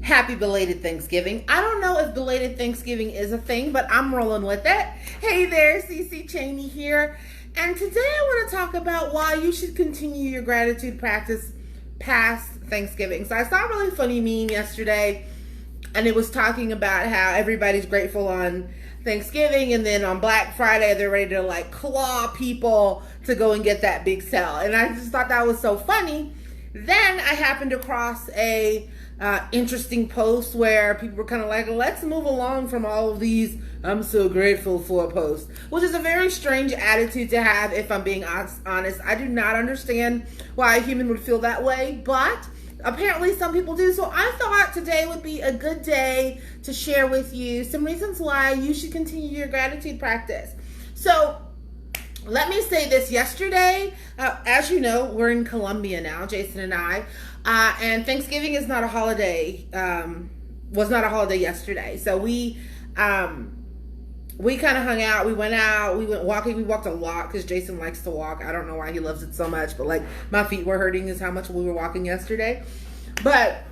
Happy belated Thanksgiving. I don't know if belated Thanksgiving is a thing, but I'm rolling with it. Hey there, CC Cheney here. And today I want to talk about why you should continue your gratitude practice past Thanksgiving. So I saw a really funny meme yesterday, and it was talking about how everybody's grateful on Thanksgiving, and then on Black Friday they're ready to like claw people to go and get that big sale. And I just thought that was so funny. Then I happened across a interesting post where people were kind of like, let's move along from all of these I'm so grateful for posts, which is a very strange attitude to have. If I'm being honest, I do not understand why a human would feel that way, but apparently some people do. So I thought today would be a good day to share with you some reasons why you should continue your gratitude practice. So let me say this. Yesterday, as you know, we're in Colombia now, Jason and I, and Thanksgiving is not a holiday, was not a holiday yesterday. So we kind of hung out, we went out, we went walking, we walked a lot because Jason likes to walk. I don't know why he loves it so much, but like my feet were hurting is how much we were walking yesterday. But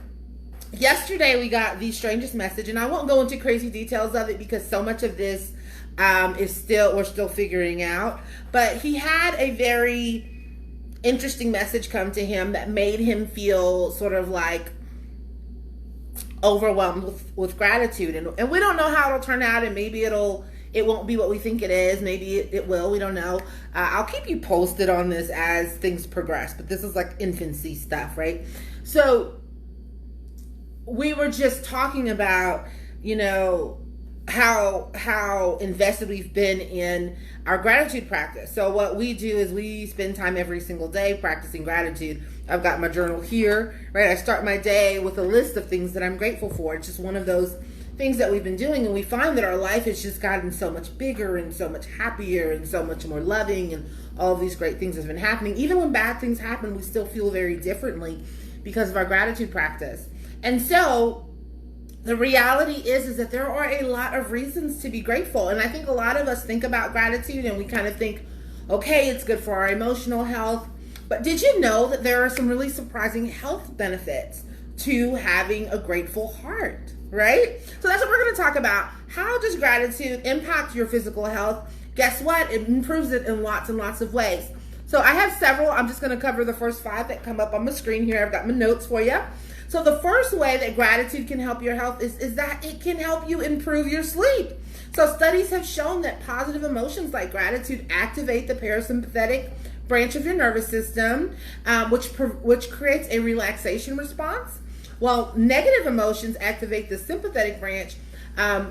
yesterday we got the strangest message, and I won't go into crazy details of it because so much of this we're still figuring out. But he had a very interesting message come to him that made him feel sort of like overwhelmed with gratitude, and we don't know how it'll turn out, and maybe it won't be what we think it is, maybe it will, we don't know. I'll keep you posted on this as things progress, but this is like infancy stuff, right? So we were just talking about, how invested we've been in our gratitude practice. So what we do is we spend time every single day practicing gratitude. I've got my journal here, right? I start my day with a list of things that I'm grateful for. It's just one of those things that we've been doing, and we find that our life has just gotten so much bigger and so much happier and so much more loving, and all of these great things have been happening. Even when bad things happen, we still feel very differently because of our gratitude practice. And so the reality is that there are a lot of reasons to be grateful. And I think a lot of us think about gratitude and we kind of think, okay, it's good for our emotional health. But did you know that there are some really surprising health benefits to having a grateful heart, right? So that's what we're going to talk about. How does gratitude impact your physical health? Guess what? It improves it in lots and lots of ways. So I have several. I'm just going to cover the first 5 that come up on the screen here. I've got my notes for you. So the first way that gratitude can help your health is that it can help you improve your sleep. So studies have shown that positive emotions like gratitude activate the parasympathetic branch of your nervous system, which creates a relaxation response, while negative emotions activate the sympathetic branch,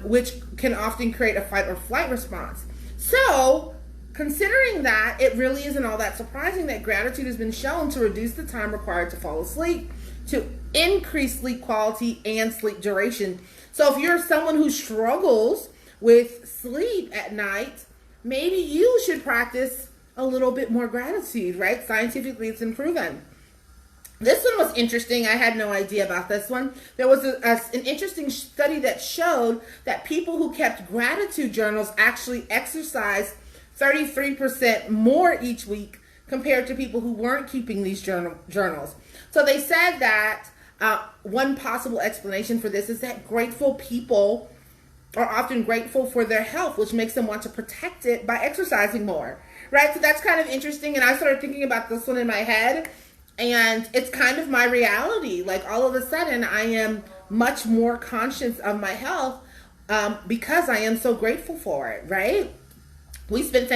which can often create a fight or flight response. So considering that, it really isn't all that surprising that gratitude has been shown to reduce the time required to fall asleep, to increase sleep quality and sleep duration. So if you're someone who struggles with sleep at night, maybe you should practice a little bit more gratitude, right? Scientifically, it's been proven. This one was interesting. I had no idea about this one. There was an interesting study that showed that people who kept gratitude journals actually exercised 33% more each week compared to people who weren't keeping these journals. So they said that one possible explanation for this is that grateful people are often grateful for their health, which makes them want to protect it by exercising more, right? So that's kind of interesting. And I started thinking about this one in my head, and it's kind of my reality. Like all of a sudden, I am much more conscious of my health because I am so grateful for it, right? We spent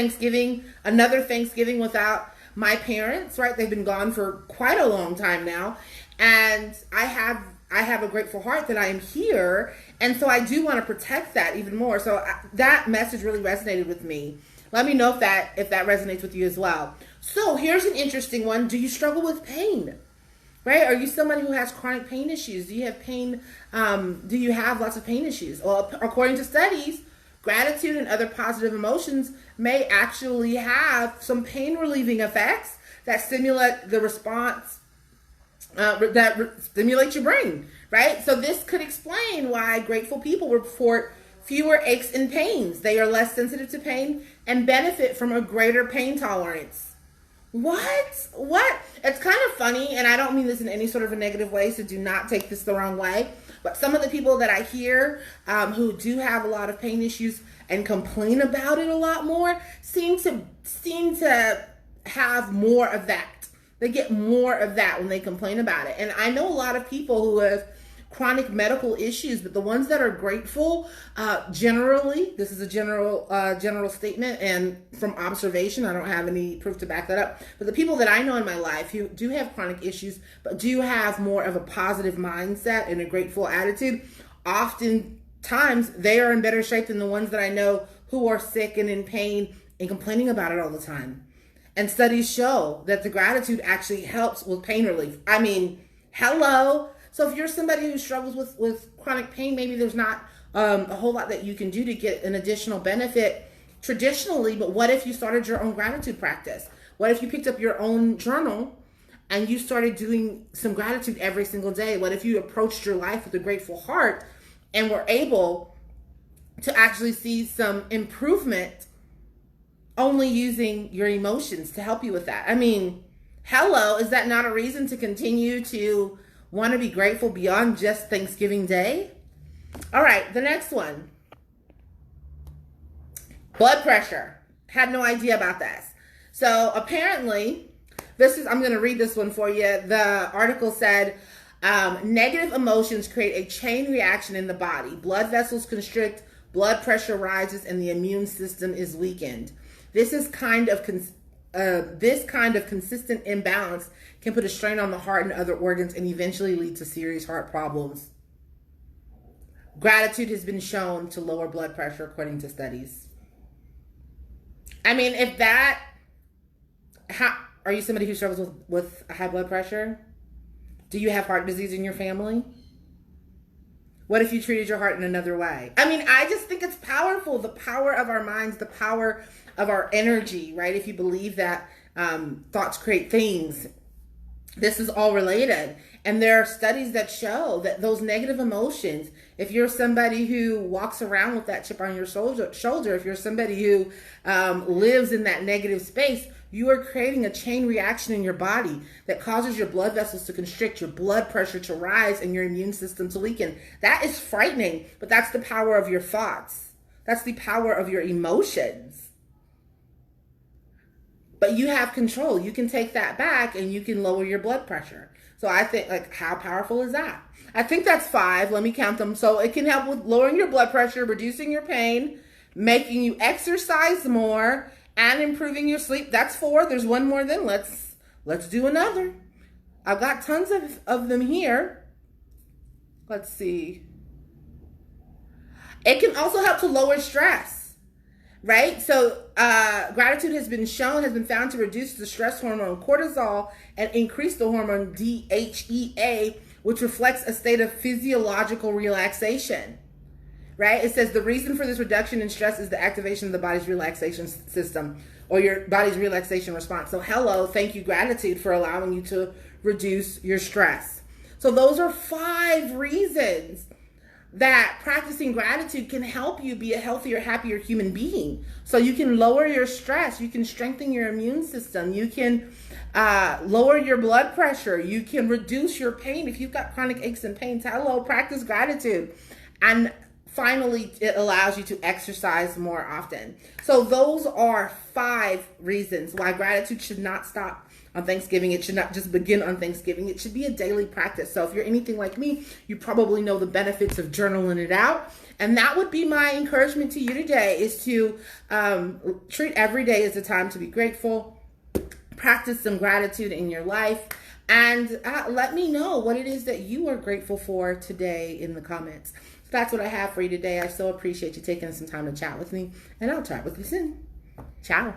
another Thanksgiving without my parents, right? They've been gone for quite a long time now. And I have a grateful heart that I am here. And so I do want to protect that even more. So that message really resonated with me. Let me know if that resonates with you as well. So here's an interesting one. Do you struggle with pain? Right? Are you somebody who has chronic pain issues? Do you have pain? Do you have lots of pain issues? Well, according to studies, gratitude and other positive emotions may actually have some pain relieving effects that stimulate the response, stimulate your brain, right? So this could explain why grateful people report fewer aches and pains. They are less sensitive to pain and benefit from a greater pain tolerance. What? It's kind of funny, and I don't mean this in any sort of a negative way, so do not take this the wrong way. But some of the people that I hear who do have a lot of pain issues and complain about it a lot more seem to have more of that. They get more of that when they complain about it. And I know a lot of people who have chronic medical issues, but the ones that are grateful, generally, this is a general statement and from observation, I don't have any proof to back that up, but the people that I know in my life who do have chronic issues, but do have more of a positive mindset and a grateful attitude, oftentimes they are in better shape than the ones that I know who are sick and in pain and complaining about it all the time. And studies show that the gratitude actually helps with pain relief. I mean, hello. So if you're somebody who struggles with chronic pain, maybe there's not a whole lot that you can do to get an additional benefit traditionally, but what if you started your own gratitude practice? What if you picked up your own journal and you started doing some gratitude every single day? What if you approached your life with a grateful heart and were able to actually see some improvement only using your emotions to help you with that? I mean, hello, is that not a reason to continue to want to be grateful beyond just Thanksgiving Day? All right, the next one. Blood pressure. Had no idea about this. So apparently, I'm going to read this one for you. The article said, negative emotions create a chain reaction in the body. Blood vessels constrict, blood pressure rises, and the immune system is weakened. This kind of consistent imbalance can put a strain on the heart and other organs and eventually lead to serious heart problems. Gratitude has been shown to lower blood pressure according to studies. I mean, are you somebody who struggles with high blood pressure? Do you have heart disease in your family? What if you treated your heart in another way? I mean, I just think it's powerful. The power of our minds, the power of our energy, right? If you believe that thoughts create things, this is all related. And there are studies that show that those negative emotions, if you're somebody who walks around with that chip on your shoulder, if you're somebody who lives in that negative space, you are creating a chain reaction in your body that causes your blood vessels to constrict, your blood pressure to rise, and your immune system to weaken. That is frightening, but that's the power of your thoughts. That's the power of your emotions. But you have control. You can take that back and you can lower your blood pressure. So I think, like, how powerful is that? I think that's 5. Let me count them. So it can help with lowering your blood pressure, reducing your pain, making you exercise more, and improving your sleep. That's 4. There's one more then. Let's do another. I've got tons of them here. Let's see. It can also help to lower stress, right? So gratitude has been found to reduce the stress hormone cortisol and increase the hormone DHEA, which reflects a state of physiological relaxation, right? It says the reason for this reduction in stress is the activation of the body's relaxation system or your body's relaxation response. So hello, thank you, gratitude, for allowing you to reduce your stress. So those are 5 reasons that practicing gratitude can help you be a healthier, happier human being. So you can lower your stress, you can strengthen your immune system, you can lower your blood pressure, you can reduce your pain. If you've got chronic aches and pains, hello, practice gratitude. And finally, it allows you to exercise more often. So those are 5 reasons why gratitude should not stop on Thanksgiving. It should not just begin on Thanksgiving. It should be a daily practice. So if you're anything like me, you probably know the benefits of journaling it out. And that would be my encouragement to you today, is to treat every day as a time to be grateful. Practice some gratitude in your life. And let me know what it is that you are grateful for today in the comments. So that's what I have for you today. I so appreciate you taking some time to chat with me. And I'll chat with you soon. Ciao.